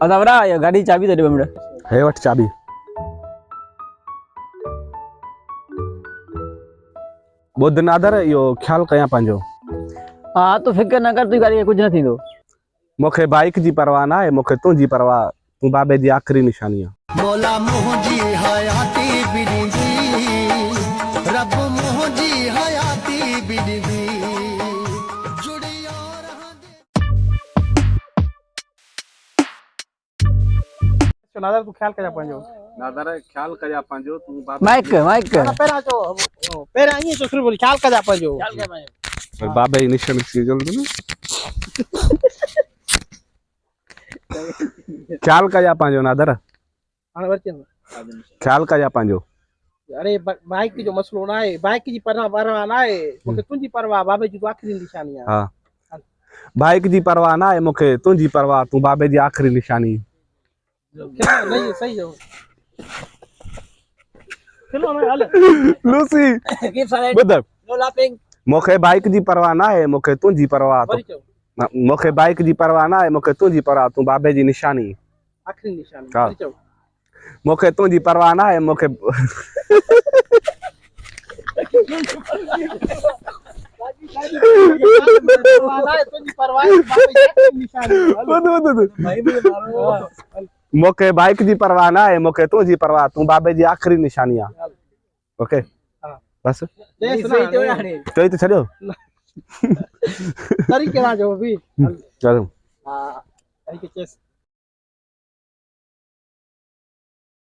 अदावरा गाड़ी चाबी दे दे बमड़ा हे वट चाबी। बुध नादर यो ख्याल कया पंहिंजो। हां तो फिकर न कर, तू गाड़ी कुछ न थींदो। मूंखे बाइक जी परवाह ना आहे, मूंखे तुंहिंजी परवाह। तूं बाबे जी आख़िरी निशानी आहे। मौला मुंहिंजी हयाती बिरंदी, रब मुंहिंजी हयाती बिरंदी, जुड़ियो रहंदे। नादर तू ख्याल कजा पंहिंजो। नादर ख्याल कया पंहिंजो। तूं बाबे माइक माइक पहिरां चओ, पहिरां ईअं चओ, फिर ख्याल कजा पंहिंजो। बाबे जी निशानी थी जल्दी ख्याल कया पंहिंजो नादर। हाणे वरचे ख्याल कया पंहिंजो। अरे बाइक जो मसलो ना आहे, बाइक जी परवाह ना आहे, मूंखे तुंहिंजी परवाह, बाबे जी तूं आख़िरी निशानी आहे। हा बाइक जी परवाह ना आहे, मूंखे तुंहिंजी परवाह, तूं बाबे जी आख़िरी निशानी। नहीं सही हो। चलो मैं हल लूसी कीप साइलेंट, बुध नो लाफिंग। मूंखे बाइक जी परवाह ना आहे, मूंखे तुंहिंजी परवाह। वरी चओ, मूंखे बाइक जी परवाह ना आहे, मूंखे तुंहिंजी परवाह, तूं बाबे जी निशानी। आख़िरी निशानी। हा। वरी चओ, मूंखे तुंहिंजी परवाह ना आहे, मूंखे परवाह ना आहे, तुंहिंजी परवाह आहे, बाबे जी आख़िरी निशानी। भाई मुझे मारो। मूंखे बाइक जी परवाह ना आहे, मूंखे तुंहिंजी परवाह, तूं बाबे जी आख़िरी निशानी आहे। ओके बस देख ना चई त छॾियो। तरीक़े ना जो भी। चलो हां तरीक़े चेस